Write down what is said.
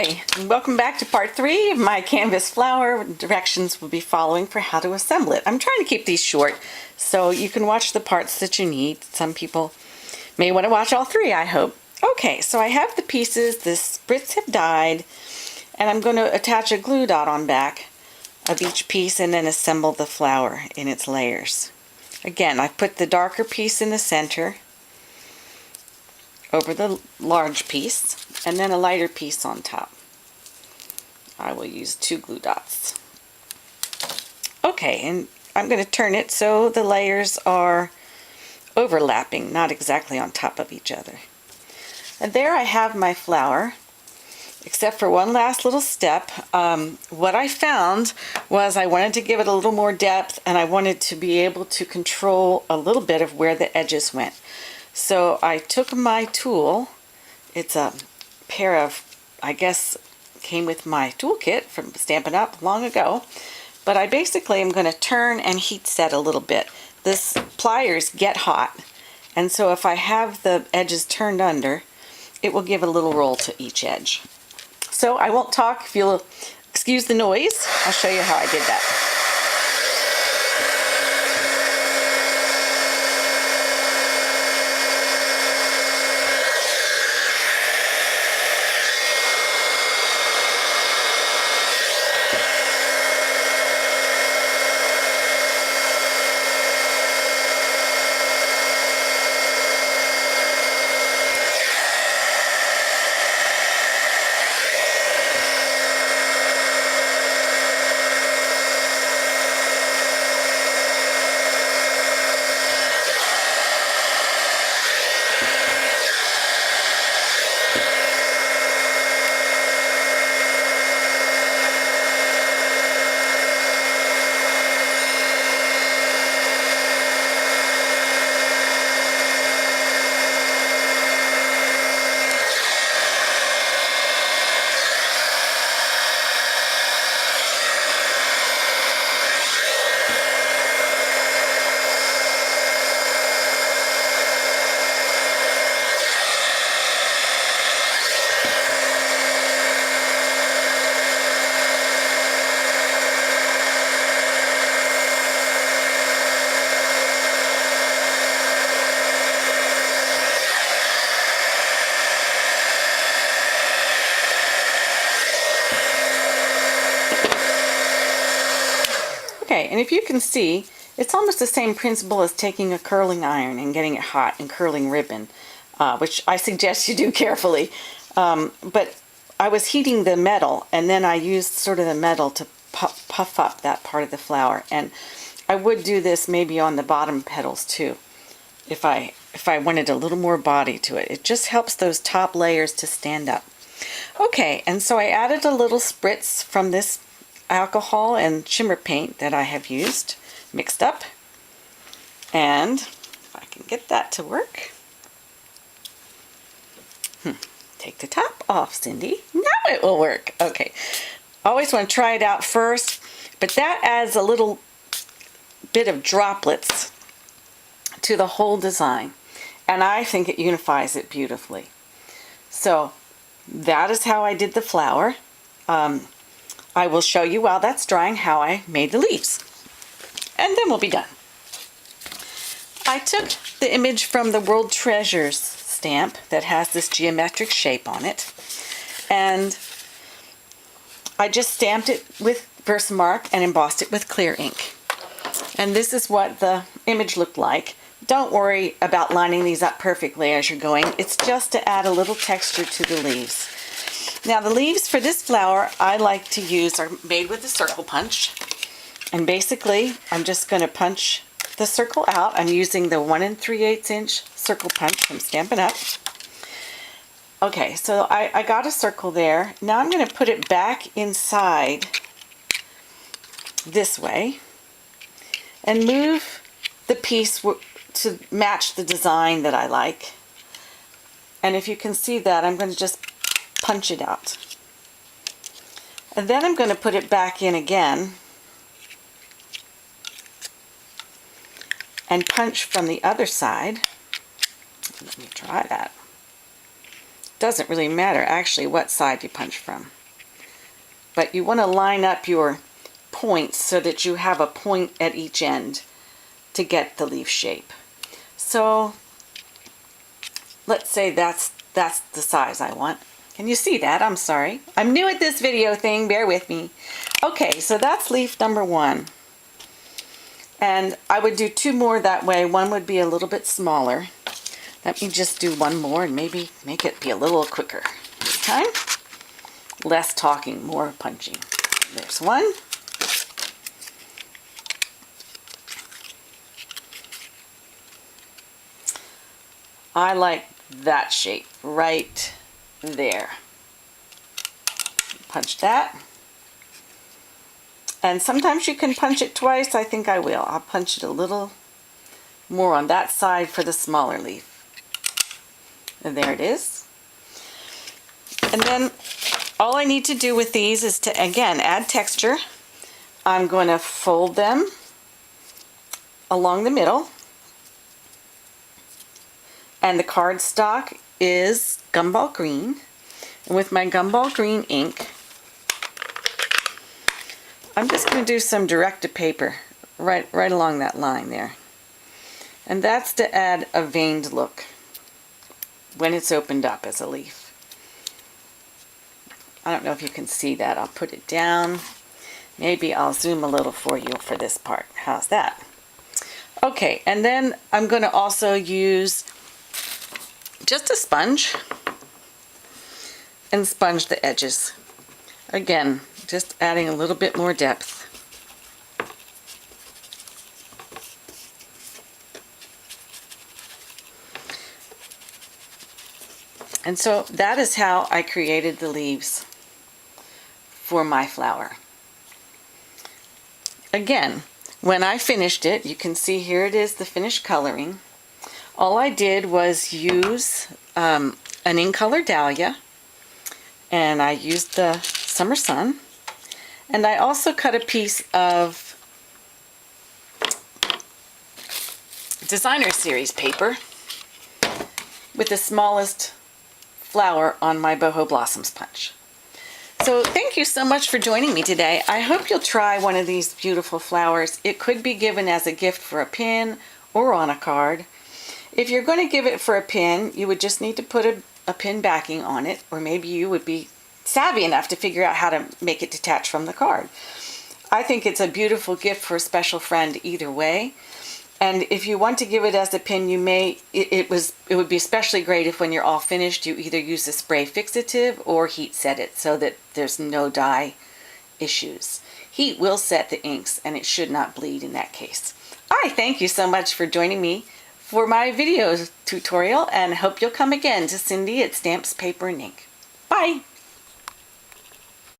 Hi, and welcome back to part 3 of my canvas flower. Directions will be following for how to assemble it. I'm trying to keep these short so you can watch the parts that you need. Some people may want to watch all 3, I hope. Okay, so I have the pieces, the sprits have dyed, and I'm going to attach a glue dot on back of each piece and then assemble the flower in its layers. Again, I've put the darker piece in the center over the large piece, and then a lighter piece on top. I will use 2 glue dots. Okay, and I'm going to turn it so the layers are overlapping, not exactly on top of each other. And there I have my flower, except for one last little step. What I found was I wanted to give it a little more depth, and I wanted to be able to control a little bit of where the edges went. So I took my tool. It's a pair of, I guess, came with my toolkit from Stampin' Up! Long ago. But I basically am going to turn and heat set a little bit. This pliers get hot, and so if I have the edges turned under, it will give a little roll to each edge. So I won't talk. If you'll excuse the noise, I'll show you how I did that. Okay, and if you can see, it's almost the same principle as taking a curling iron and getting it hot and curling ribbon, which I suggest you do carefully. But I was heating the metal, and then I used sort of the metal to puff up that part of the flower. And I would do this maybe on the bottom petals too, if I wanted a little more body to it. It just helps those top layers to stand up. Okay, and so I added a little spritz from this alcohol and shimmer paint that I have used, mixed up, and if I can get that to work. Take the top off, Cindy. Now it will work. Okay, always want to try it out first, but that adds a little bit of droplets to the whole design, and I think it unifies it beautifully. So that is how I did the flower. I will show you while that's drying how I made the leaves, and then we'll be done. I took the image from the World Treasures stamp that has this geometric shape on it, and I just stamped it with Versamark and embossed it with clear ink. And this is what the image looked like. Don't worry about lining these up perfectly as you're going. It's just to add a little texture to the leaves. Now the leaves for this flower I like to use are made with a circle punch, and basically I'm just going to punch the circle out. I'm using the 1 3/8 inch circle punch from Stampin' Up! Okay, so I got a circle there. Now I'm going to put it back inside this way and move the piece to match the design that I like. And if you can see that, I'm going to just punch it out. And then I'm going to put it back in again and punch from the other side. Let me try that. doesn't really matter actually what side you punch from. But you want to line up your points so that you have a point at each end to get the leaf shape. So let's say that's the size I want. Can you see that? I'm sorry. I'm new at this video thing, bear with me. Okay, so that's leaf number 1. And I would do 2 more that way. One would be a little bit smaller. Let me just do 1 more and maybe make it be a little quicker this time. Less talking, more punching. There's 1. I like that shape right there. Punch that. And sometimes you can punch it twice. I think I will. I'll punch it a little more on that side for the smaller leaf. And there it is. And then all I need to do with these is to, again, add texture. I'm going to fold them along the middle. And the cardstock is Gumball Green. And with my Gumball Green ink, I'm just going to do some direct-to-paper right along that line there. And that's to add a veined look when it's opened up as a leaf. I don't know if you can see that. I'll put it down. Maybe I'll zoom a little for you for this part. How's that? Okay, and then I'm going to also use just a sponge and sponge the edges. Again, just adding a little bit more depth. And so that is how I created the leaves for my flower. Again, when I finished it, you can see here it is, the finished coloring. All I did was use an ink color dahlia, and I used the Summer Sun, and I also cut a piece of Designer Series paper with the smallest flower on my Boho Blossoms punch. So thank you so much for joining me today. I hope you'll try one of these beautiful flowers. It could be given as a gift for a pin or on a card. If you're going to give it for a pin, you would just need to put a pin backing on it, or maybe you would be savvy enough to figure out how to make it detach from the card. I think it's a beautiful gift for a special friend either way. And if you want to give it as a pin, you may, it would be especially great if when you're all finished, you either use a spray fixative or heat set it so that there's no dye issues. Heat will set the inks and it should not bleed in that case. I thank you so much for joining me for my video tutorial and hope you'll come again to Cindy at Stamps, Paper, and Ink. Bye!